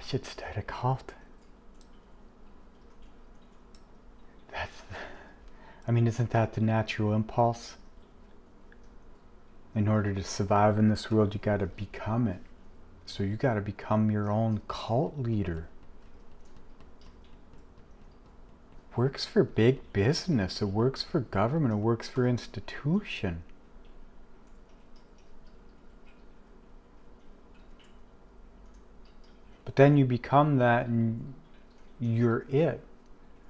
should start a cult. I mean, isn't that the natural impulse? In order to survive in this world, you got to become it. So you got to become your own cult leader. Works for big business. It works for government. It works for institution. But then you become that and you're it.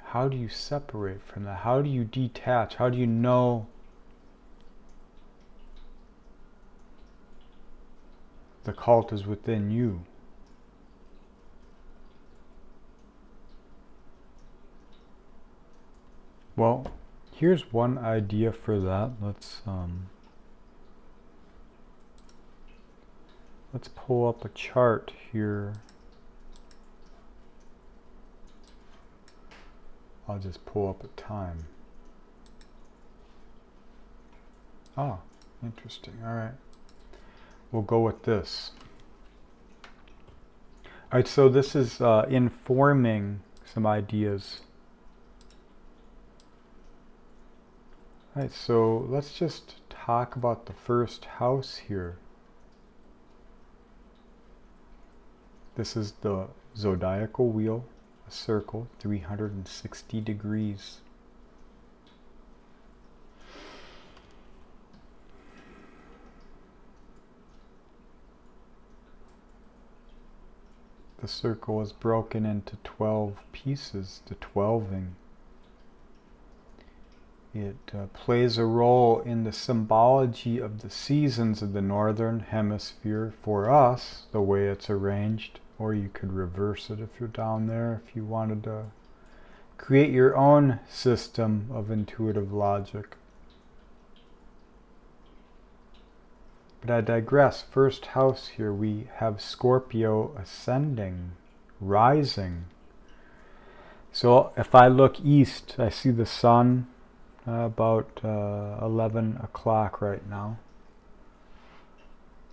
How do you separate from that? How do you detach? How do you know the cult is within you? Well, here's one idea for that. Let's pull up a chart here. I'll just pull up a time. Ah, interesting. All right. We'll go with this. All right, so this is informing some ideas. All right, so let's just talk about the first house here. This is the zodiacal wheel. A circle, 360 degrees. The circle is broken into 12 pieces, the 12ing. It plays a role in the symbology of the seasons of the northern hemisphere for us, the way it's arranged. Or you could reverse it if you're down there, if you wanted to create your own system of intuitive logic. But I digress. First house here, we have Scorpio ascending, rising. So if I look east, I see the sun about 11 o'clock right now.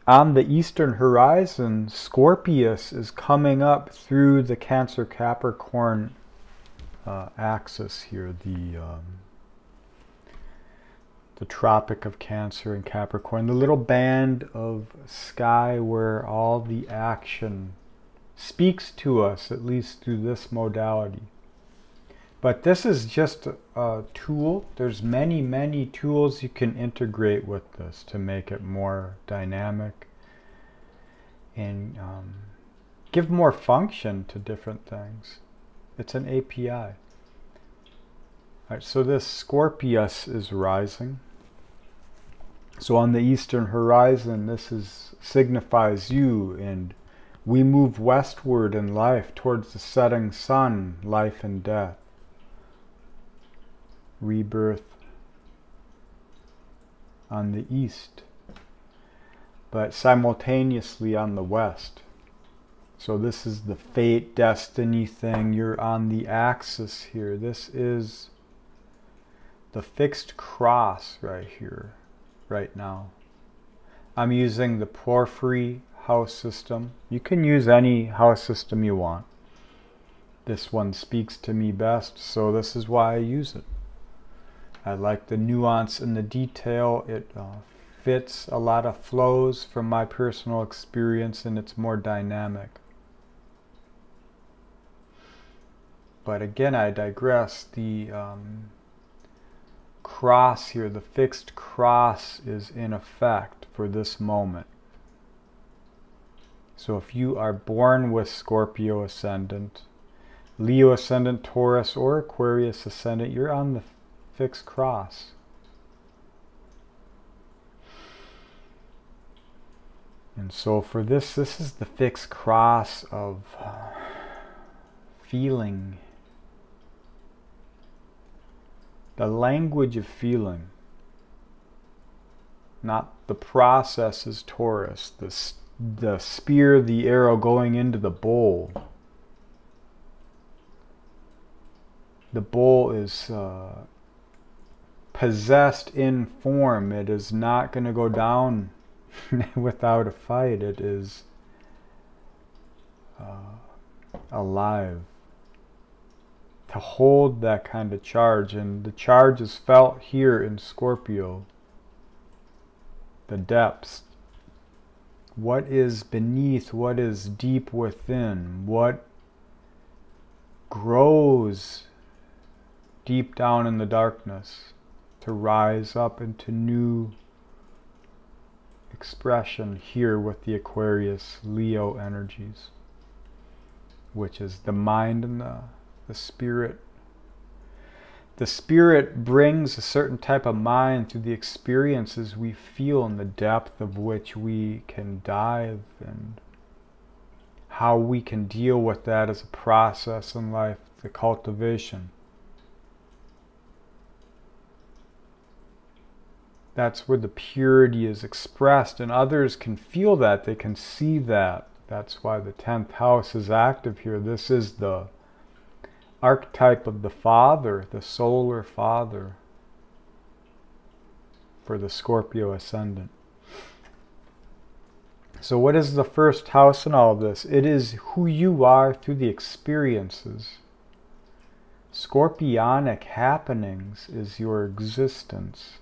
On the eastern horizon, Scorpius is coming up through the Cancer-Capricorn axis here, the Tropic of Cancer and Capricorn, the little band of sky where all the action speaks to us, at least through this modality. But this is just a tool. There's many, many tools you can integrate with this to make it more dynamic and give more function to different things. It's an API. All right, so this Scorpius is rising. So on the eastern horizon, this signifies you, and we move westward in life towards the setting sun, life and death. Rebirth on the east, but simultaneously on the west. So this is the fate, destiny thing. You're on the axis here. This is the fixed cross right here, right now. I'm using the Porphyry house system. You can use any house system you want. This one speaks to me best, so this is why I use it. I like the nuance and the detail. It fits a lot of flows from my personal experience, and it's more dynamic. But again, I digress. The cross here, the fixed cross, is in effect for this moment. So if you are born with Scorpio ascendant, Leo ascendant, Taurus, or Aquarius ascendant, you're on the fixed cross. And so for this is the fixed cross of feeling. The language of feeling. Not the process is Taurus. The spear, the arrow going into the bowl. The bowl is possessed in form. It is not going to go down without a fight. It is alive, to hold that kind of charge. And the charge is felt here in Scorpio. The depths. What is beneath, what is deep within, what grows deep down in the darkness to rise up into new expression here with the Aquarius Leo energies, which is the mind and the spirit. The spirit brings a certain type of mind through the experiences we feel in the depth of which we can dive, and how we can deal with that as a process in life, the cultivation. That's where the purity is expressed, and others can feel that, they can see that. That's why the 10th house is active here. This is the archetype of the father, the solar father, for the Scorpio ascendant. So what is the first house in all of this? It is who you are through the experiences. Scorpionic happenings is your existence.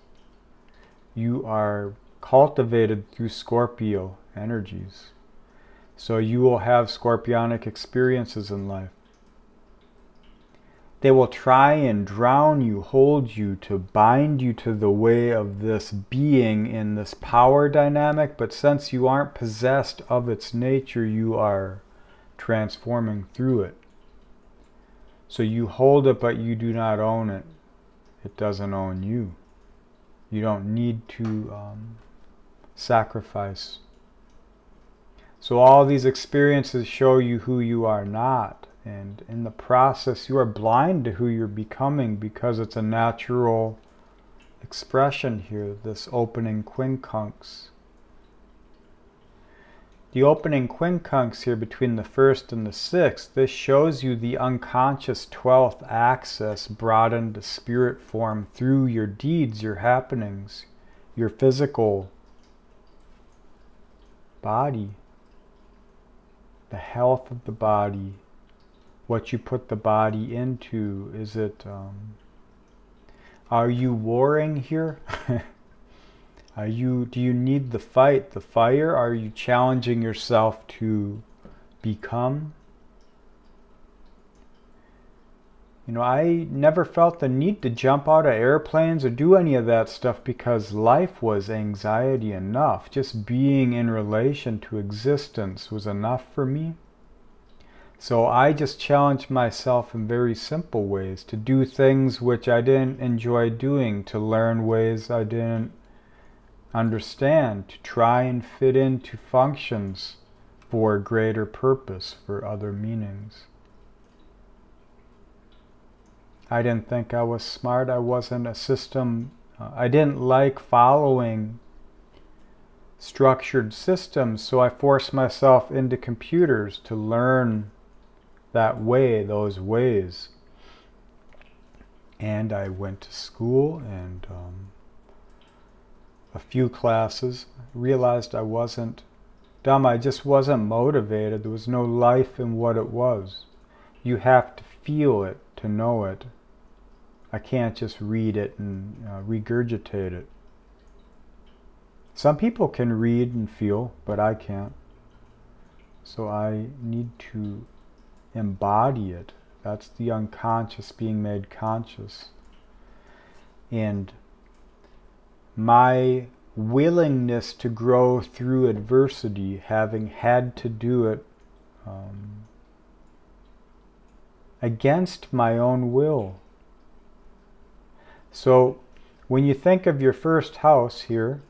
You are cultivated through Scorpio energies. So you will have scorpionic experiences in life. They will try and drown you, hold you, to bind you to the way of this being in this power dynamic, but since you aren't possessed of its nature, you are transforming through it. So you hold it, but you do not own it. It doesn't own you. You don't need to sacrifice. So all these experiences show you who you are not. And in the process, you are blind to who you're becoming, because it's a natural expression here, this opening quincunx. The opening quincunx here between the 1st and the 6th, this shows you the unconscious 12th axis brought into spirit form through your deeds, your happenings, your physical body, the health of the body, what you put the body into. Is it, are you warring here? Do you need the fight, the fire? Are you challenging yourself to become? You know, I never felt the need to jump out of airplanes or do any of that stuff, because life was anxiety enough. Just being in relation to existence was enough for me. So I just challenged myself in very simple ways to do things which I didn't enjoy doing, to learn ways I didn't understand, to try and fit into functions for a greater purpose, for other meanings. I didn't think I was smart. I wasn't a system. I didn't like following structured systems, so I forced myself into computers to learn that way, those ways. And I went to school and a few classes, realized I wasn't dumb, I just wasn't motivated. There was no life in what it was. You have to feel it to know it. I can't just read it and regurgitate it. Some people can read and feel, but I can't. So I need to embody it. That's the unconscious being made conscious. And my willingness to grow through adversity, having had to do it against my own will. So when you think of your first house here,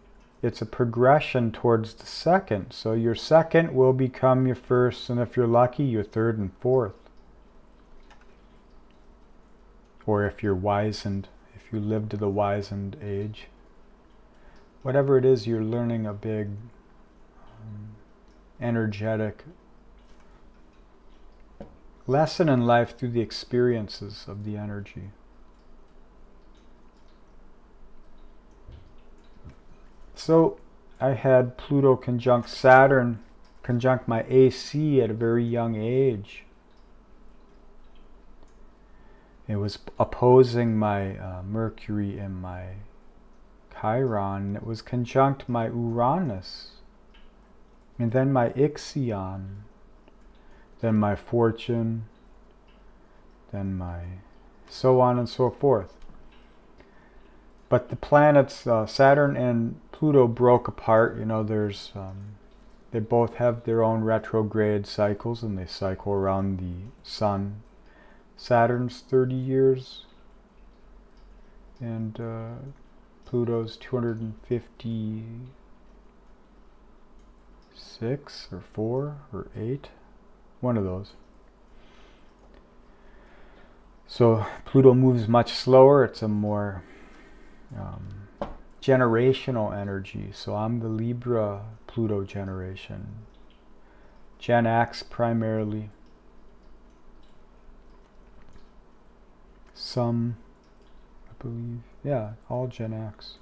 it's a progression towards the second. So your second will become your first, and if you're lucky, your third and fourth. Or if you're wizened, if you live to the wizened age. Whatever it is, you're learning a big, energetic lesson in life through the experiences of the energy. So I had Pluto conjunct Saturn, conjunct my AC at a very young age. It was opposing my Mercury and my Chiron. It was conjunct my Uranus, and then my Ixion, then my Fortune, then my so on and so forth. But the planets Saturn and Pluto broke apart. You know, there's they both have their own retrograde cycles, and they cycle around the Sun. Saturn's 30 years, and Pluto's 256 or 4 or 8, one of those. So Pluto moves much slower. It's a more generational energy. So I'm the Libra Pluto generation. Gen X primarily. Some, I believe, yeah, all Gen X.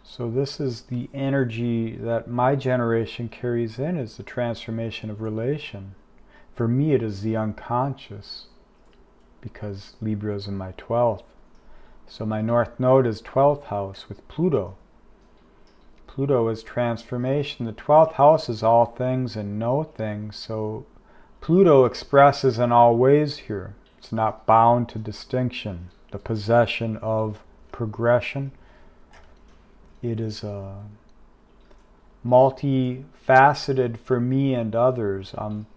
So this is the energy that my generation carries in, is the transformation of relation. For me, it is the unconscious, because Libra is in my 12th. So my North Node is 12th house with Pluto. Pluto is transformation. The 12th house is all things and no things. So Pluto expresses in all ways here. It's not bound to distinction. The possession of progression. It is multifaceted for me and others. I'm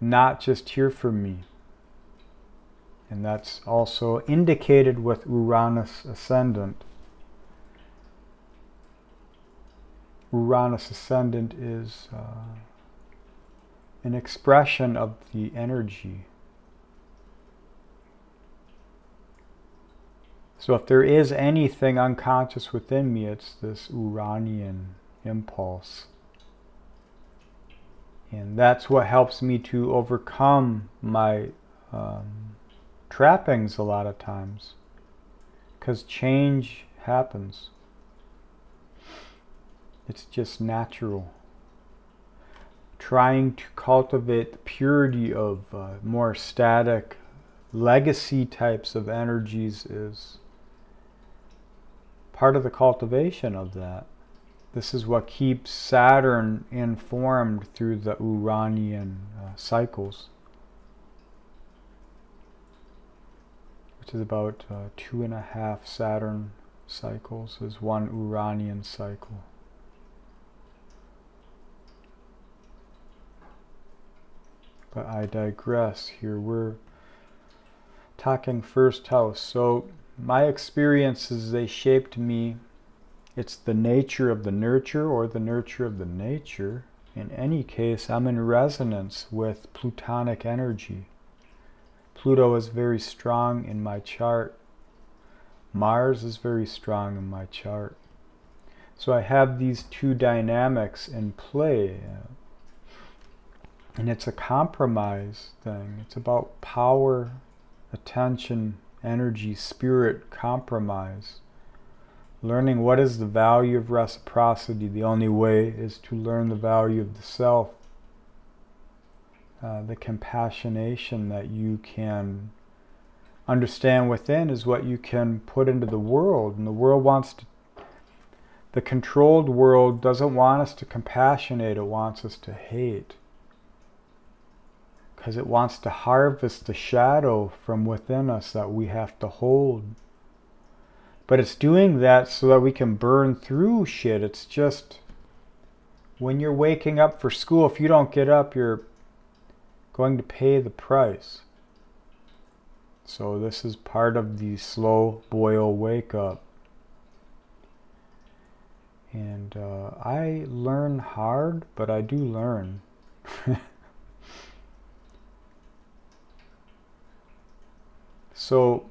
not just here for me. And that's also indicated with Uranus Ascendant. Uranus Ascendant is an expression of the energy. So if there is anything unconscious within me, it's this Uranian impulse. And that's what helps me to overcome my trappings a lot of times. Because change happens. It's just natural. Trying to cultivate the purity of more static legacy types of energies is part of the cultivation of that. This is what keeps Saturn informed through the Uranian cycles, which is about 2.5 Saturn cycles is one Uranian cycle. But I digress here. We're talking first house. So my experiences, they shaped me. It's the nature of the nurture or the nurture of the nature. In any case, I'm in resonance with Plutonic energy. Pluto is very strong in my chart. Mars is very strong in my chart. So I have these two dynamics in play. And it's a compromise thing. It's about power, attention, energy, spirit, compromise. Learning what is the value of reciprocity. The only way is to learn the value of the self. The compassionation that you can understand within is what you can put into the world. And the world wants to, the controlled world doesn't want us to compassionate, it wants us to hate. Because it wants to harvest the shadow from within us that we have to hold. But it's doing that so that we can burn through shit. It's just, when you're waking up for school, if you don't get up, you're going to pay the price. So this is part of the slow boil wake up. And I learn hard, but I do learn. So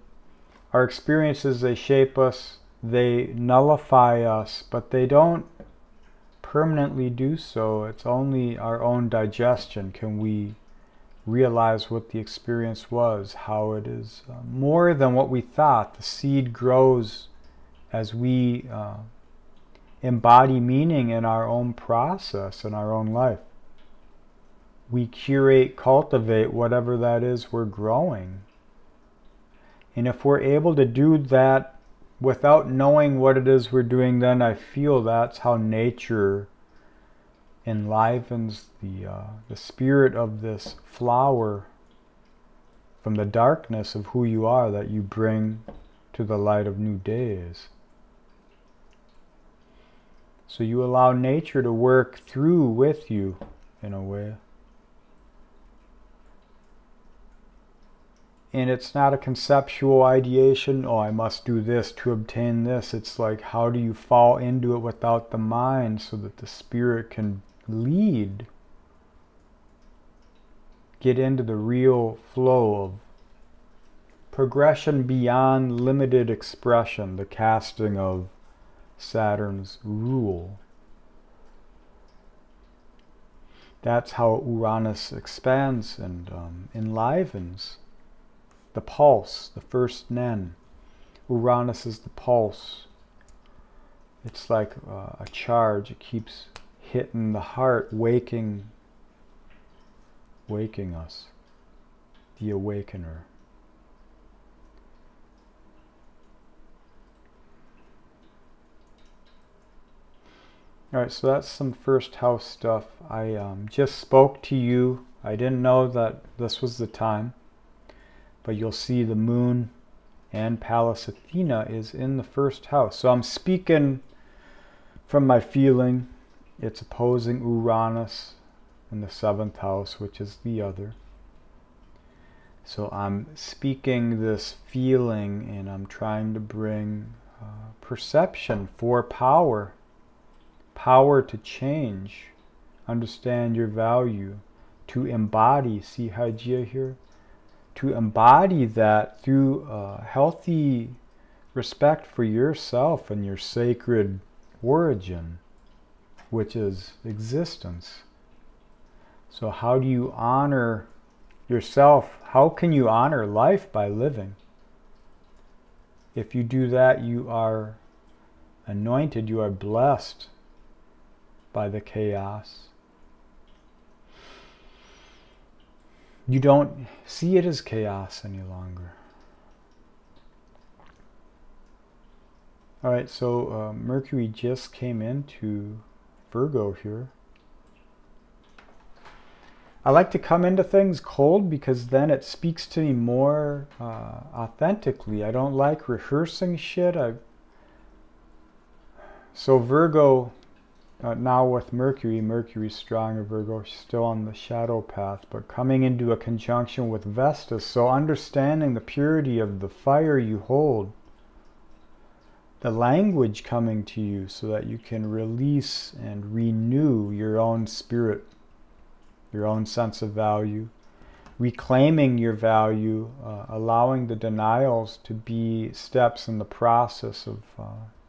our experiences, they shape us, they nullify us, but they don't permanently do so. It's only our own digestion. Can we realize what the experience was, how it is more than what we thought. The seed grows as we embody meaning in our own process, in our own life. we curate, cultivate whatever that is we're growing. And if we're able to do that without knowing what it is we're doing, then I feel that's how nature enlivens the spirit of this flower from the darkness of who you are, that you bring to the light of new days. So you allow nature to work through with you in a way. And it's not a conceptual ideation, oh, I must do this to obtain this. It's like, how do you fall into it without the mind so that the spirit can lead? Get into the real flow of progression beyond limited expression, the casting of Saturn's rule. That's how Uranus expands and enlivens. The pulse, the first nen. Uranus is the pulse. It's like a charge. It keeps hitting the heart, waking us. The awakener. Alright, so that's some first house stuff. I just spoke to you. I didn't know that this was the time. But you'll see the moon and Pallas Athena is in the first house. So I'm speaking from my feeling. It's opposing Uranus in the 7th house, which is the other. So I'm speaking this feeling, and I'm trying to bring perception for power. Power to change. Understand your value. To embody. See Hygeia here? To embody that through healthy respect for yourself and your sacred origin, which is existence. So how do you honor yourself? How can you honor life? By living. If you do that, you are anointed, you are blessed by the chaos. You don't see it as chaos any longer. Alright, so Mercury just came into Virgo here. I like to come into things cold because then it speaks to me more authentically. I don't like rehearsing shit. So Virgo, now with Mercury's stronger, Virgo, still on the shadow path, but coming into a conjunction with Vesta. So understanding the purity of the fire you hold, the language coming to you so that you can release and renew your own spirit, your own sense of value, reclaiming your value, allowing the denials to be steps in the process of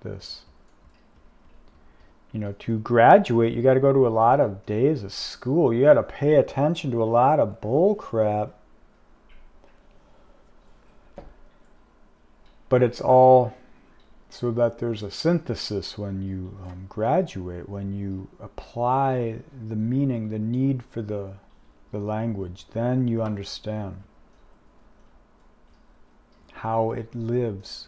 this. You know, to graduate, you got to go to a lot of days of school. You got to pay attention to a lot of bull crap. But it's all so that there's a synthesis when you graduate, when you apply the meaning, the need for the language. Then you understand how it lives.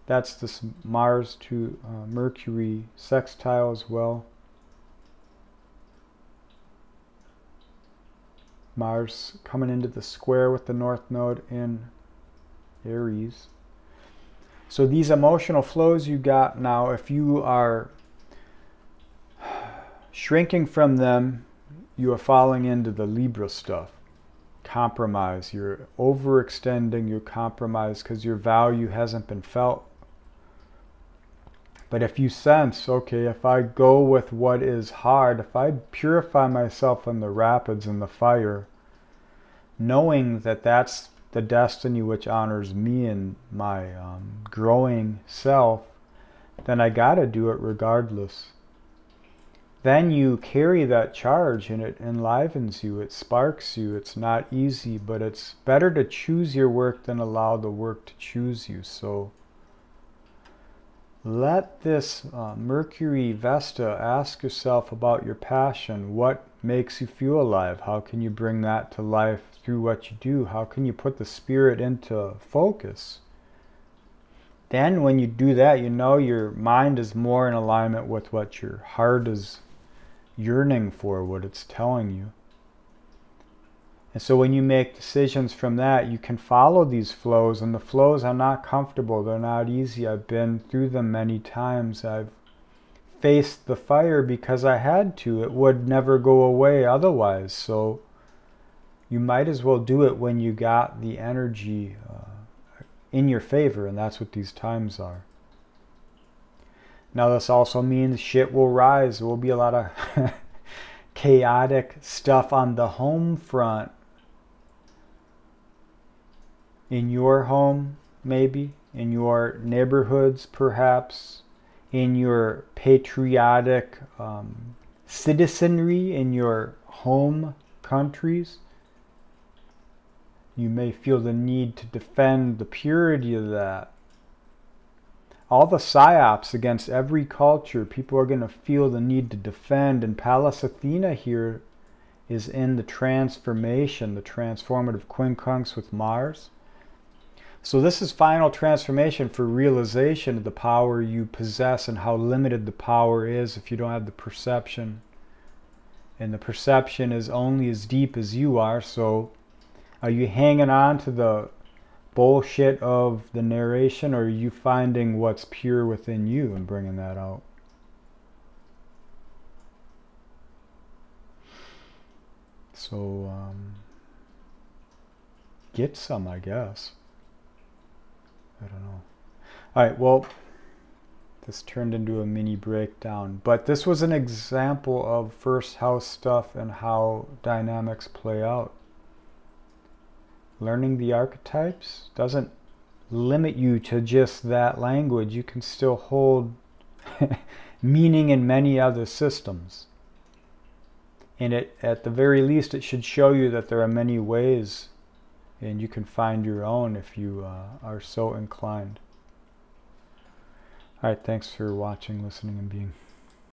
That's this Mars to Mercury sextile as well. Mars coming into the square with the North Node in Aries. So these emotional flows you got now, if you are shrinking from them, you are falling into the Libra stuff. Compromise. You're overextending your compromise because your value hasn't been felt. But if you sense, okay, if I go with what is hard, if I purify myself in the rapids and the fire, knowing that that's the destiny which honors me and my growing self, then I gotta do it regardless. Then you carry that charge and it enlivens you, it sparks you. It's not easy, but it's better to choose your work than allow the work to choose you. So let this Mercury Vesta, ask yourself about your passion. What makes you feel alive? How can you bring that to life through what you do? How can you put the spirit into focus? Then when you do that, you know your mind is more in alignment with what your heart is yearning for, what it's telling you. And so when you make decisions from that, you can follow these flows, and the flows are not comfortable, they're not easy. I've been through them many times. I've faced the fire because I had to. It would never go away otherwise. So you might as well do it when you got the energy in your favor, and that's what these times are. Now this also means shit will rise. There will be a lot of chaotic stuff on the home front. In your home, maybe. In your neighborhoods, perhaps. In your patriotic citizenry, in your home countries. You may feel the need to defend the purity of that. All the psyops against every culture, people are going to feel the need to defend. And Pallas Athena here is in the transformation, the transformative quincunx with Mars. So this is final transformation for realization of the power you possess and how limited the power is if you don't have the perception. And the perception is only as deep as you are, so are you hanging on to the bullshit of the narration, or are you finding what's pure within you and bringing that out? So, get some, I guess. I don't know. Alright, well, this turned into a mini breakdown. But this was an example of first house stuff and how dynamics play out. Learning the archetypes doesn't limit you to just that language. You can still hold meaning in many other systems. And at the very least, it should show you that there are many ways, and you can find your own if you are so inclined. Alright, thanks for watching, listening, and being.